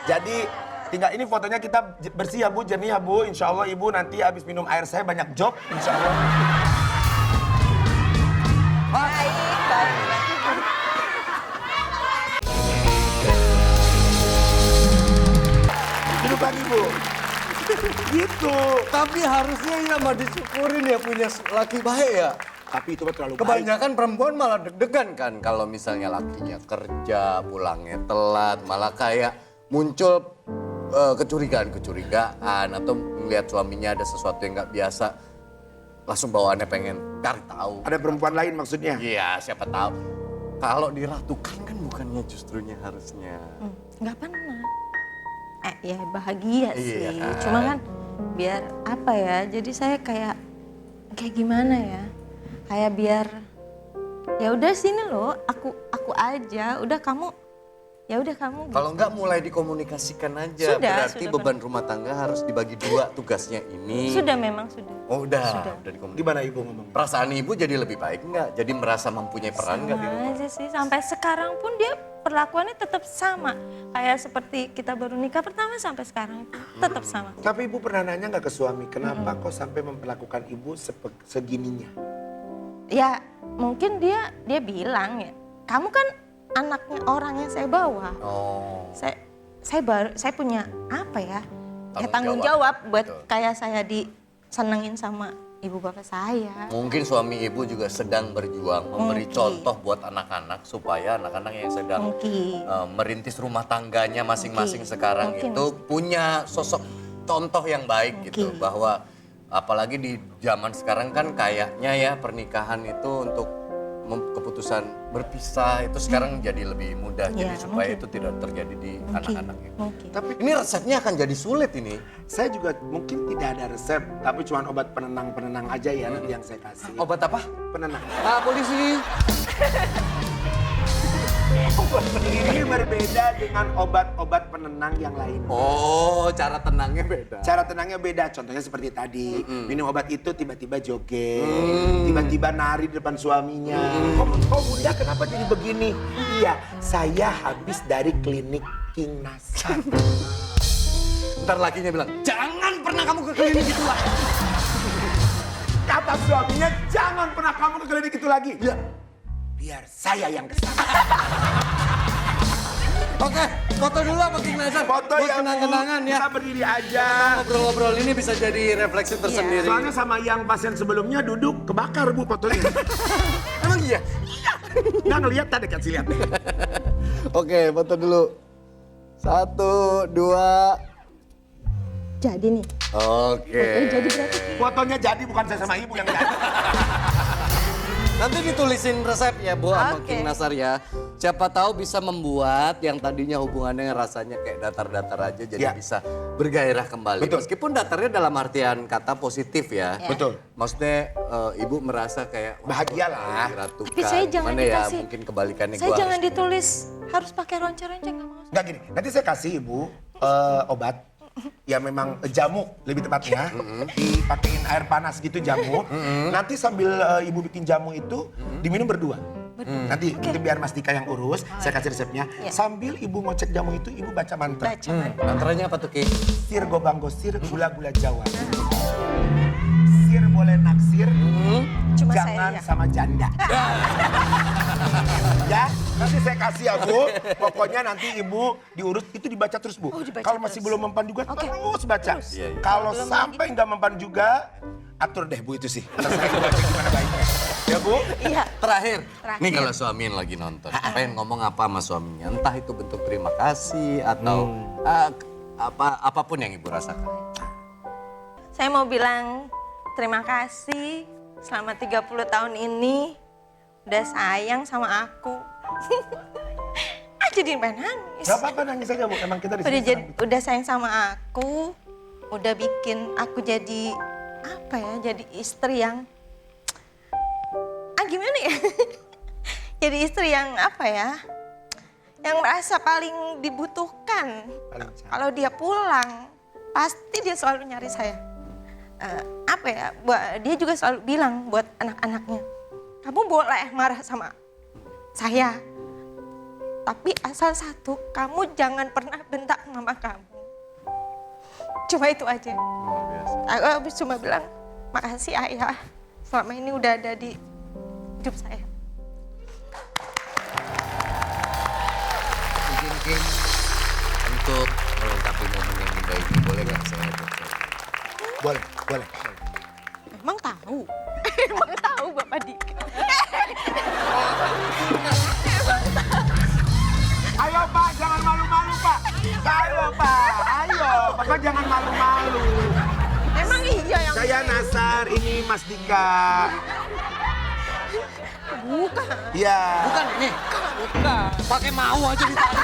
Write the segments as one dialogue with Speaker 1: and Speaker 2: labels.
Speaker 1: Jadi tinggal ini fotonya kita bersih ya Bu, jernih ya Bu. Insya Allah Ibu nanti habis minum air saya banyak job, insya Allah.
Speaker 2: Baik.
Speaker 1: Duduk lagi Bu. Gitu.
Speaker 3: Tapi harusnya ya mah disyukurin ya punya laki baik ya.
Speaker 1: Tapi itu terlalu baik.
Speaker 3: Kebanyakan perempuan malah deg-degan kan kalau misalnya lakinya kerja, pulangnya telat, malah kayak muncul kecurigaan atau melihat suaminya ada sesuatu yang nggak biasa, langsung bawaannya pengen cari tahu.
Speaker 1: Ada perempuan lain maksudnya?
Speaker 3: Iya, siapa tahu. Kalau diratukan kan bukannya justrunya harusnya.
Speaker 2: Nggak pernah. Ya bahagia sih.
Speaker 3: Iya kan?
Speaker 2: Cuma kan biar apa ya? Jadi saya kayak gimana ya? Kayak biar ya udah sini loh, aku aja. Udah kamu
Speaker 3: Kalau nggak mulai dikomunikasikan aja,
Speaker 2: Sudah,
Speaker 3: berarti
Speaker 2: sudah
Speaker 3: beban rumah tangga harus dibagi dua tugasnya ini.
Speaker 2: Sudah memang sudah.
Speaker 3: Oh udah dikomunikasikan.
Speaker 1: Gimana Ibu ngomong?
Speaker 3: Perasaan ibu jadi lebih baik nggak? Jadi merasa mempunyai peran nggak di rumah?
Speaker 2: Sama aja sih, sampai sekarang pun dia perlakuannya tetap sama. Kayak seperti kita baru nikah pertama sampai sekarang itu tetap sama.
Speaker 1: Tapi Ibu pernah nanya nggak ke suami, kenapa kok sampai memperlakukan Ibu segininya?
Speaker 2: Ya mungkin dia bilang ya, kamu kan anaknya orang yang saya bawa.
Speaker 3: Oh.
Speaker 2: Saya punya apa ya? Tanggung
Speaker 3: Tanggung
Speaker 2: jawab
Speaker 3: jawab.
Speaker 2: buat
Speaker 3: Betul.
Speaker 2: kayak saya disenengin sama ibu bapak saya.
Speaker 3: Mungkin suami ibu juga sedang berjuang memberi
Speaker 2: Mungkin.
Speaker 3: contoh buat anak-anak supaya anak-anak yang sedang
Speaker 2: Mungkin.
Speaker 3: merintis rumah tangganya masing-masing sekarang
Speaker 2: Mungkin,
Speaker 3: itu punya sosok contoh yang baik gitu,
Speaker 2: Mungkin.
Speaker 3: bahwa apalagi di zaman sekarang kan kayaknya ya pernikahan itu untuk keputusan berpisah itu sekarang jadi lebih mudah, jadi
Speaker 2: Ya,
Speaker 3: supaya
Speaker 2: mungkin.
Speaker 3: itu tidak terjadi di
Speaker 2: Mungkin.
Speaker 3: anak-anaknya.
Speaker 2: Mungkin.
Speaker 1: Tapi
Speaker 3: Ini resepnya akan jadi sulit ini.
Speaker 1: saya juga mungkin tidak ada resep, tapi cuma obat penenang-penenang aja ya nanti yang saya kasih.
Speaker 3: Obat apa?
Speaker 1: Penenang.
Speaker 3: Ah, polisi.
Speaker 1: Ini berbeda dengan obat-obat penenang yang lain.
Speaker 3: Oh, cara tenangnya beda.
Speaker 1: Cara tenangnya beda, contohnya seperti tadi. Minum obat itu tiba-tiba joget, tiba-tiba nari di depan suaminya. Kok Bunda kenapa jadi begini? Iya, saya habis dari klinik King Nasar.
Speaker 3: Ntar lakinya bilang, jangan pernah kamu ke klinik itu lagi.
Speaker 1: Kata suaminya, jangan pernah kamu ke klinik itu lagi. Ya, biar saya yang kesana.
Speaker 3: Oke, foto dulu sama King Nasar.
Speaker 1: Foto
Speaker 3: Buat
Speaker 1: yang
Speaker 3: kenang-kenangan ya.
Speaker 1: Kita berdiri aja.
Speaker 3: Ngobrol-ngobrol ini bisa jadi refleksi tersendiri.
Speaker 1: Soalnya sama yang pasien sebelumnya duduk kebakar Bu fotonya.
Speaker 3: Emang iya?
Speaker 1: Nggak ngeliat, tadi kasih lihat.
Speaker 3: Oke, foto dulu. 1, 2.
Speaker 2: Jadi nih.
Speaker 3: Oke.
Speaker 2: Jadi berarti
Speaker 1: Fotonya jadi, bukan saya sama Ibu yang jadi.
Speaker 3: Nanti ditulisin resep ya Bu sama
Speaker 2: Oke.
Speaker 3: King Nasar ya. Siapa tahu bisa membuat yang tadinya hubungannya rasanya kayak datar-datar aja jadi
Speaker 1: Ya.
Speaker 3: bisa bergairah kembali.
Speaker 1: Betul.
Speaker 3: Meskipun datarnya dalam artian kata positif ya.
Speaker 2: Ya.
Speaker 1: Betul.
Speaker 3: Maksudnya Ibu merasa kayak wah,
Speaker 1: Bahagia lah.
Speaker 3: diratukan.
Speaker 2: Tapi saya jangan
Speaker 3: Gimana ya,
Speaker 2: dikasih.
Speaker 3: mungkin kebalikannya
Speaker 2: saya
Speaker 3: gua
Speaker 2: jangan
Speaker 3: harus-
Speaker 2: ditulis harus pakai ronce-ronce nggak mau.
Speaker 1: Nggak gini, nanti saya kasih Ibu obat. Ya memang jamu lebih tepatnya. Dipakein air panas gitu jamu. Nanti sambil Ibu bikin jamu itu diminum berdua. Nanti itu biar Mas Dika yang urus, saya kasih resepnya.
Speaker 2: Ya.
Speaker 1: Sambil Ibu ngocek jamu itu, Ibu baca mantra.
Speaker 2: Baca.
Speaker 3: Mantranya apa tuh Ki?
Speaker 1: Sir gobang gosir, gula-gula Jawa. Sir boleh naksir,
Speaker 2: Cuma
Speaker 1: jangan
Speaker 2: saya ya.
Speaker 1: sama janda. Ya, nanti saya kasih ya Bu. Pokoknya nanti Ibu diurus, itu dibaca terus Bu.
Speaker 2: Oh, dibaca
Speaker 1: Kalau masih
Speaker 2: terus.
Speaker 1: belum mempan juga,
Speaker 2: Oke.
Speaker 1: terus baca.
Speaker 3: Iya, iya.
Speaker 1: Kalau sampai nggak mempan juga, atur deh Bu itu sih. Terserah Ibu baca gimana baiknya. Ya Bu?
Speaker 2: Iya.
Speaker 3: Terakhir,
Speaker 2: Terakhir.
Speaker 3: nih kalau suami yang lagi nonton, pengen ngomong apa sama suaminya? Entah itu bentuk terima kasih atau apapun yang Ibu rasakan.
Speaker 2: Saya mau bilang terima kasih selama 30 tahun ini udah sayang sama aku. Jadi pengen nangis.
Speaker 1: Gak apa-apa nangis aja Bu, emang kita di sini senang.
Speaker 2: Udah sayang sama aku, udah bikin aku jadi apa ya? Jadi istri yang gimana ya? Jadi istri yang apa ya? Yang merasa paling dibutuhkan.
Speaker 1: Paling sayang.
Speaker 2: Kalau dia pulang, pasti dia selalu nyari saya. Apa ya? Dia juga selalu bilang buat anak-anaknya, kamu boleh marah sama saya. Tapi asal satu, kamu jangan pernah bentak mama kamu. Cuma itu aja.
Speaker 3: Luar biasa.
Speaker 2: Aku habis cuma bilang, makasih ayah. Selama ini udah ada di hidup saya.
Speaker 3: Mungkin King, untuk melengkapi momen yang indah ini boleh nggak saya dokter?
Speaker 1: Boleh, boleh.
Speaker 2: Emang tahu? Emang tahu Bapak Dika?
Speaker 1: Ayo Pak, jangan malu-malu Pak. Ayo Pak, ayo. Bapak jangan malu-malu.
Speaker 2: Emang iya yang...
Speaker 1: Saya Nasar, ini Mas Dika.
Speaker 2: Bukan.
Speaker 1: Iya.
Speaker 3: Bukan ini. Bukan. Pakai mau aja ditarik.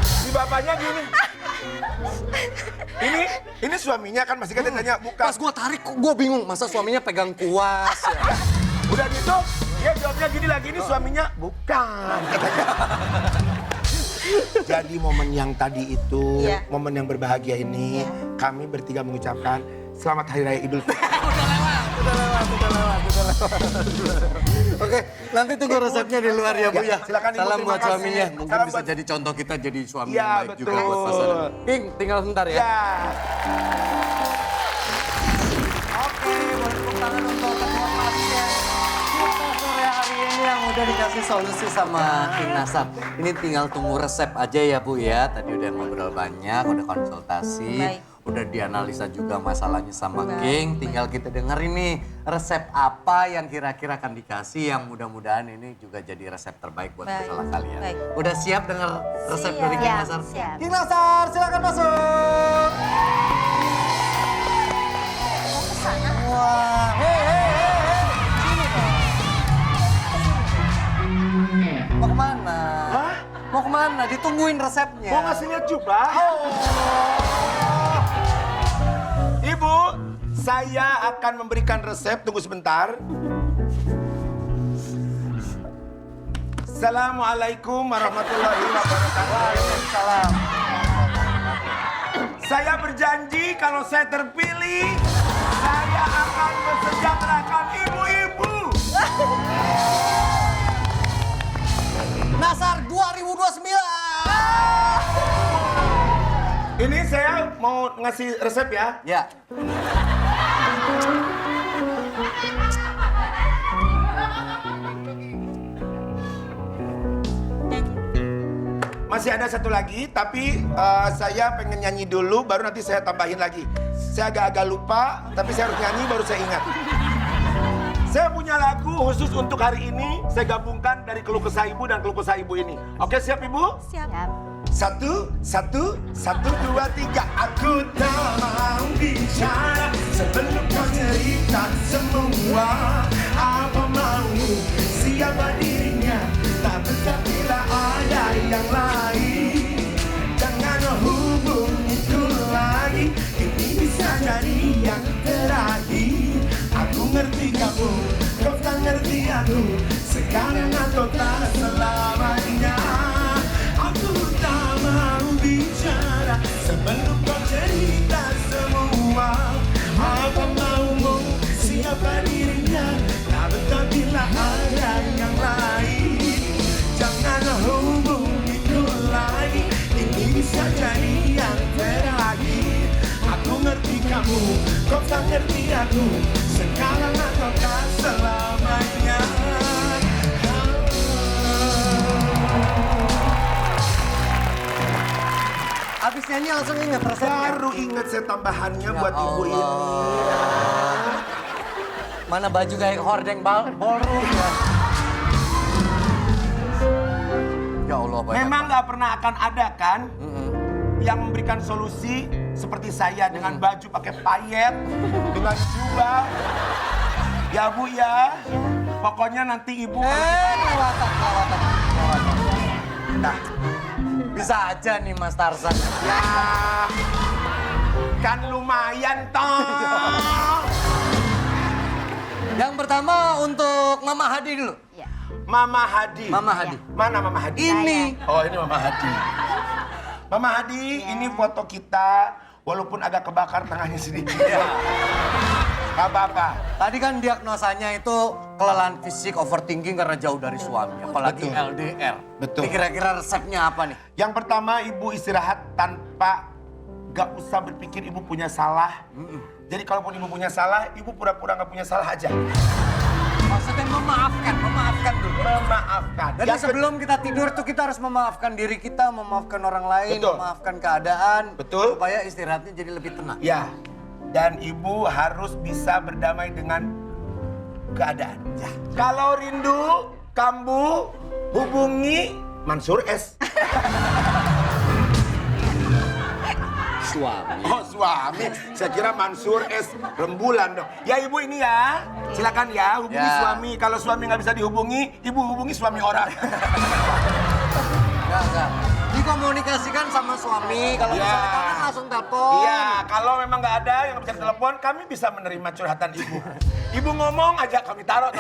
Speaker 1: Si bapaknya gini. Ini suaminya kan Mas Dika tanya bukan.
Speaker 3: Pas gua tarik kok gua bingung. Masa suaminya pegang kuas ya?
Speaker 1: Udah gitu, dia jawabnya gini lagi, ini suaminya bukan. Jadi momen yang tadi itu,
Speaker 2: Iya.
Speaker 1: momen yang berbahagia ini,
Speaker 2: Iya.
Speaker 1: kami bertiga mengucapkan Selamat Hari Raya Idul Fitri.
Speaker 3: Udah lewat. Oke, nanti tunggu resepnya di luar ya Bu
Speaker 1: Ya,
Speaker 3: ya.
Speaker 1: silakan, Ibu,
Speaker 3: Salam
Speaker 1: terima
Speaker 3: buat
Speaker 1: kasih.
Speaker 3: suaminya. Mungkin
Speaker 1: Salam
Speaker 3: bisa
Speaker 1: buat-
Speaker 3: jadi contoh kita jadi suami
Speaker 1: Iya,
Speaker 3: yang baik juga
Speaker 1: betul.
Speaker 3: buat pasangan. King, tinggal sebentar ya.
Speaker 1: Ya.
Speaker 3: Oke, boleh tepuk tangan untuk kedua pasien kita sore hari ini yang udah dikasih solusi sama King Nasar. Ini tinggal tunggu resep aja ya Bu ya. Tadi udah ngobrol banyak, udah konsultasi.
Speaker 2: Baik.
Speaker 3: Udah dianalisa juga masalahnya sama
Speaker 2: Baik,
Speaker 3: King. Tinggal kita denger ini resep apa yang kira-kira akan dikasih yang mudah-mudahan ini juga jadi resep terbaik buat
Speaker 2: Baik,
Speaker 3: masalah kalian.
Speaker 2: baik.
Speaker 3: Udah siap denger resep
Speaker 2: Siap.
Speaker 3: dari King
Speaker 2: Siap,
Speaker 3: Nasar?
Speaker 2: siap.
Speaker 3: King Nasar, silakan masuk. Wah, sini dong. Mau kemana?
Speaker 1: Hah?
Speaker 3: Mau kemana? Ditungguin resepnya.
Speaker 1: Mau ngasih lihat jubah? Ibu, saya akan memberikan resep, tunggu sebentar. Assalamualaikum warahmatullahi wabarakatuh.
Speaker 3: Waalaikumsalam.
Speaker 1: Saya berjanji kalau saya terpilih, saya akan mensejahterakan ibu-ibu.
Speaker 3: Nasar 2029.
Speaker 1: Ini saya mau ngasih resep ya.
Speaker 3: Ya.
Speaker 1: Masih ada satu lagi, tapi saya pengen nyanyi dulu, baru nanti saya tambahin lagi. Saya agak-agak lupa, tapi saya harus nyanyi baru saya ingat. Saya punya lagu khusus untuk hari ini, saya gabungkan dari keluh kesah ibu dan keluh kesah ibu ini. Oke, siap ibu?
Speaker 2: Siap.
Speaker 1: Satu, dua, tiga. Aku tak mau bicara sebelum kau cerita semua. Apa mau, siapa dirinya, tak betah bila ada yang lain. Jangan hubungiku lagi, ini bisa jadi yang terakhir. Aku ngerti kamu, kau tak ngerti aku. Sekarang atau tak selamanya. Aku tak mau bicara sebelum kau cerita semua. Apa maumu, siapa dirinya, tak betah bila ada yang lain. Jangan hubungiku lagi, ini bisa jadi yang terakhir. Aku ngerti kamu, kau tak ngerti aku. Sekarang atau tak selamanya.
Speaker 3: Habis nyanyi langsung ingat resepnya.
Speaker 1: Baru ingat saya tambahannya
Speaker 3: Ya
Speaker 1: buat ibu ini.
Speaker 3: Allah. Mana baju kayak hordeng ballroom ya. Ya Allah banyak.
Speaker 1: Memang nggak pernah akan ada kan
Speaker 3: Mm-mm.
Speaker 1: yang memberikan solusi seperti saya dengan baju pakai payet, dengan jubah. Ya Bu ya, pokoknya nanti ibu.
Speaker 3: Kelewatan.
Speaker 1: Nah,
Speaker 3: Bisa aja nih Mas Tarzan.
Speaker 1: ya kan lumayan toh.
Speaker 3: Yang pertama untuk Mama Hadi dulu.
Speaker 1: Mama Hadi.
Speaker 3: Mama Hadi.
Speaker 1: Mana Mama Hadi?
Speaker 3: Ini.
Speaker 1: Oh ini Mama Hadi. Mama Hadi, ini foto kita walaupun agak kebakar tengahnya sedikit.
Speaker 3: Ya.
Speaker 1: Gak apa-apa.
Speaker 3: Tadi kan diagnosanya itu kelelahan fisik, overthinking karena jauh dari suami. Apalagi
Speaker 1: Betul.
Speaker 3: LDR.
Speaker 1: Betul.
Speaker 3: Ini kira-kira resepnya apa nih?
Speaker 1: Yang pertama, ibu istirahat tanpa gak usah berpikir ibu punya salah. Jadi kalaupun ibu punya salah, ibu pura-pura gak punya salah aja.
Speaker 3: Maksudnya memaafkan dulu.
Speaker 1: Memaafkan.
Speaker 3: Jadi
Speaker 1: Yang
Speaker 3: sebelum kita tidur tuh kita harus memaafkan diri kita, memaafkan orang lain,
Speaker 1: Betul.
Speaker 3: memaafkan keadaan.
Speaker 1: Betul.
Speaker 3: Supaya istirahatnya jadi lebih tenang.
Speaker 1: Ya, dan ibu harus bisa berdamai dengan keadaan. Ya. Kalau rindu, kambuh, hubungi Mansur S.
Speaker 3: Suami.
Speaker 1: Oh suami, saya kira Mansur S. Rembulan dong. Ya ibu ini ya, silakan ya hubungi
Speaker 3: Ya.
Speaker 1: suami. Kalau suami nggak bisa dihubungi, ibu hubungi suami orang.
Speaker 3: Enggak. Dikomunikasikan sama suami. Kalau
Speaker 1: Ya.
Speaker 3: misalnya kangen langsung telepon.
Speaker 1: Iya, kalau memang nggak ada yang bisa telepon, kami bisa menerima curhatan ibu. Ibu ngomong aja kami taruh.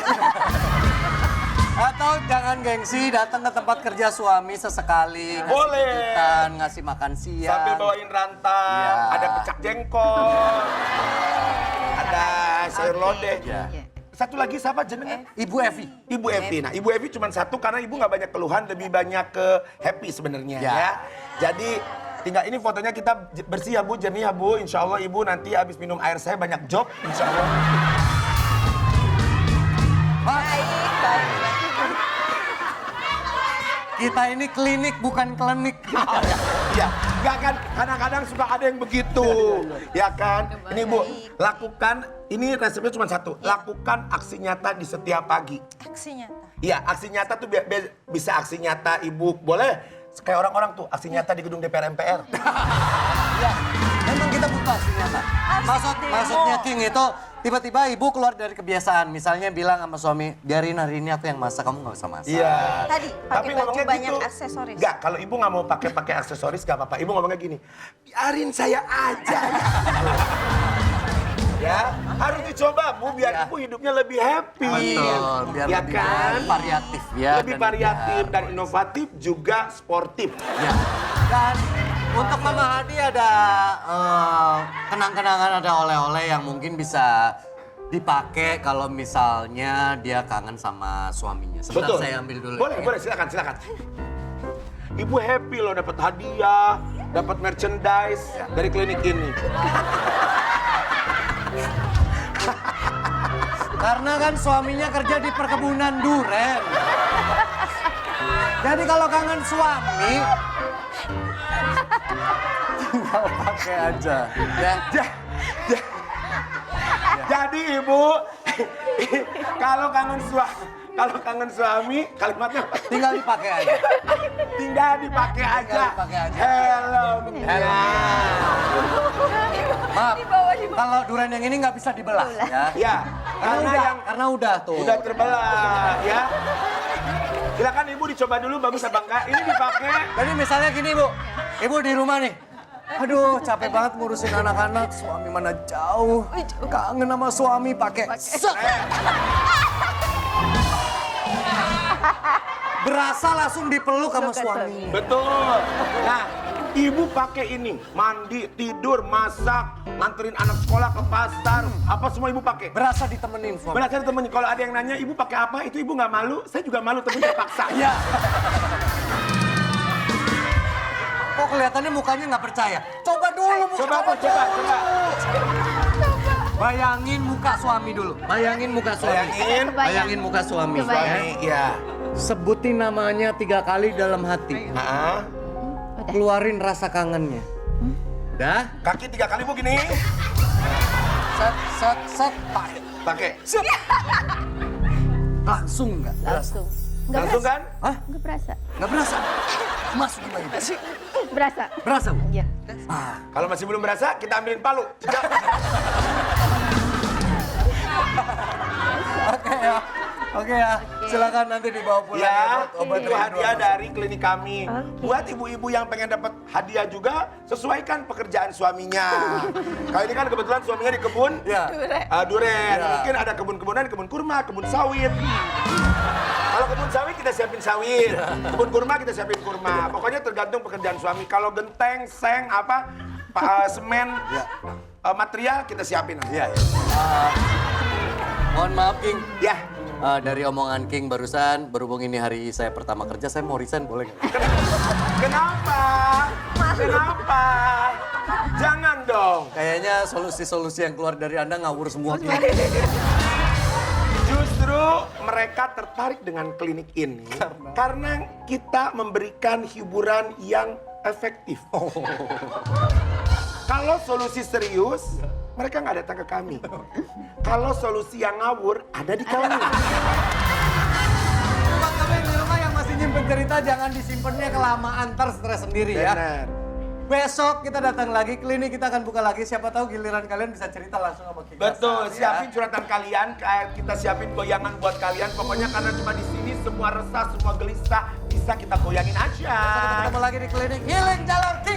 Speaker 3: Atau jangan gengsi, datang ke tempat kerja suami sesekali. Ngasih
Speaker 1: Boleh.
Speaker 3: kejutan, ngasih makan siang.
Speaker 1: Sambil bawain rantang,
Speaker 3: Iya.
Speaker 1: ada pecak jengkol, ada sayur lodeh.
Speaker 3: Iya.
Speaker 1: Satu lagi siapa jenengnya?
Speaker 3: Ibu Evi.
Speaker 1: Ibu Evi. Nah, Ibu Evi cuma satu karena ibu nggak banyak keluhan, lebih banyak ke happy sebenarnya
Speaker 3: Ya.
Speaker 1: ya. Jadi tinggal ini fotonya kita bersih ya Bu, jernih ya Bu. Insya Allah Ibu nanti habis minum air saya banyak job, Insya Allah.
Speaker 3: Mas, kita ini klinik bukan klinik.
Speaker 1: Iya, nggak kan kadang-kadang suka ada yang begitu, ya kan? Ini Bu, lakukan, ini resepnya cuma satu, lakukan aksi nyata di setiap pagi.
Speaker 2: Aksi nyata.
Speaker 1: Iya, aksi nyata tuh bisa aksi nyata Ibu, boleh kayak orang-orang tuh aksi nyata di gedung DPR MPR.
Speaker 3: Ya, memang kita butuh aksi nyata. Maksudnya King itu tiba-tiba ibu keluar dari kebiasaan. Misalnya bilang sama suami, biarin hari ini aku yang masak, kamu nggak usah masak.
Speaker 1: Iya.
Speaker 2: Tadi pakai baju
Speaker 1: ngomongnya
Speaker 2: banyak aksesoris.
Speaker 1: Enggak, kalau ibu nggak mau pakai aksesoris nggak apa-apa. Ibu ngomongnya gini, biarin saya aja. Ya, harus dicoba Bu, biar
Speaker 3: Ya.
Speaker 1: ibu hidupnya lebih happy.
Speaker 3: Betul, biar
Speaker 1: ya
Speaker 3: lebih
Speaker 1: kan?
Speaker 3: variatif ya.
Speaker 1: Lebih
Speaker 3: dan
Speaker 1: variatif
Speaker 3: biar-
Speaker 1: dan inovatif juga sportif.
Speaker 3: Ya. Dan untuk Mama Hadi ada kenang-kenangan, ada oleh-oleh yang mungkin bisa dipakai kalau misalnya dia kangen sama suaminya. Sebentar saya ambil dulu.
Speaker 1: Boleh,
Speaker 3: ya.
Speaker 1: boleh, silakan. Ibu happy loh dapat hadiah, dapat merchandise dari klinik ini.
Speaker 3: Karena kan suaminya kerja di perkebunan duren. Jadi kalau kangen suami, tinggal pakai aja. Ya.
Speaker 1: Jadi ibu, kalau kangen suami, kalimatnya apa?
Speaker 3: Tinggal dipakai aja.
Speaker 1: Tinggal dipakai aja.
Speaker 3: dipakai aja.
Speaker 1: Helmnya.
Speaker 3: Maaf, kalau duren yang ini nggak bisa dibelah ya.
Speaker 1: Ya,
Speaker 3: Karena udah tuh.
Speaker 1: udah terbelah ya. Silakan ibu dicoba dulu bagus apa enggak. Ini dipakai.
Speaker 3: Jadi misalnya gini Bu, Ibu di rumah nih. Aduh capek banget ngurusin anak-anak, suami mana jauh. Kangen sama suami pakai. Set. Berasa langsung dipeluk sama suami.
Speaker 1: Betul. Nah, ibu pakai ini, mandi, tidur, masak, nganterin anak sekolah ke pasar, apa semua ibu pakai.
Speaker 3: Berasa ditemenin suami.
Speaker 1: Berasa temen, kalau ada yang nanya ibu pakai apa, itu ibu nggak malu, saya juga malu tapi terpaksa.
Speaker 3: Ya. Kok kelihatannya mukanya nggak percaya? Coba dulu muka.
Speaker 1: Coba.
Speaker 3: Bayangin muka suami dulu. Bayangin muka suami. Bayangin muka suami.
Speaker 1: Suami, ya.
Speaker 3: Sebutin namanya 3 kali dalam hati.
Speaker 1: Nah,
Speaker 3: Keluarin rasa kangennya. Udah?
Speaker 1: kaki 3 kali bu gini.
Speaker 3: Set.
Speaker 1: Pakai.
Speaker 3: Langsung nggak?
Speaker 4: Langsung.
Speaker 1: Langsung kan?
Speaker 3: Hah?
Speaker 4: Nggak berasa.
Speaker 3: Nggak berasa? Masukin lagi.
Speaker 4: Berasa.
Speaker 3: Berasa, Bu?
Speaker 4: Iya.
Speaker 1: Kalau masih belum berasa, kita ambilin palu.
Speaker 3: Oke ya. Silakan nanti dibawa pulang
Speaker 1: Ya,
Speaker 3: buat obat
Speaker 1: itu
Speaker 3: rindu.
Speaker 1: hadiah dari klinik kami. Buat ibu-ibu yang pengen dapat hadiah juga, sesuaikan pekerjaan suaminya. Kalau ini kan kebetulan suaminya di kebun
Speaker 3: Ya.
Speaker 1: duren.
Speaker 3: Ya.
Speaker 1: Mungkin ada kebun-kebunan, kebun kurma, kebun sawit. Kalau kebun sawit kita siapin sawit, kebun kurma kita siapin kurma. Pokoknya tergantung pekerjaan suami. Kalau genteng, seng, apa, semen,
Speaker 3: Ya.
Speaker 1: material kita siapin nanti.
Speaker 3: Iya. Mohon maaf King.
Speaker 1: Ya.
Speaker 3: Dari omongan King barusan, berhubung ini hari saya pertama kerja, saya mau resign boleh nggak?
Speaker 1: Kenapa? Kenapa? Jangan dong.
Speaker 3: Kayaknya solusi-solusi yang keluar dari Anda ngawur semua King.
Speaker 1: Justru mereka tertarik dengan klinik ini karena kita memberikan hiburan yang efektif. Kalau solusi serius, mereka nggak datang ke kami. Kalau solusi yang ngawur, ada di kami.
Speaker 3: Buat kalian di rumah yang masih nyimpen cerita, jangan disimpannya kelamaan, ntar stres sendiri ya.
Speaker 1: Benar.
Speaker 3: Besok kita datang lagi, klinik kita akan buka lagi. Siapa tahu giliran kalian bisa cerita langsung sama King
Speaker 1: Betul,
Speaker 3: Nasab, ya.
Speaker 1: siapin curhatan kalian, kita siapin goyangan buat kalian. Pokoknya karena cuma di sini semua resah, semua gelisah bisa kita goyangin aja.
Speaker 3: Besok kita ketemu lagi di klinik Healing Jalur King.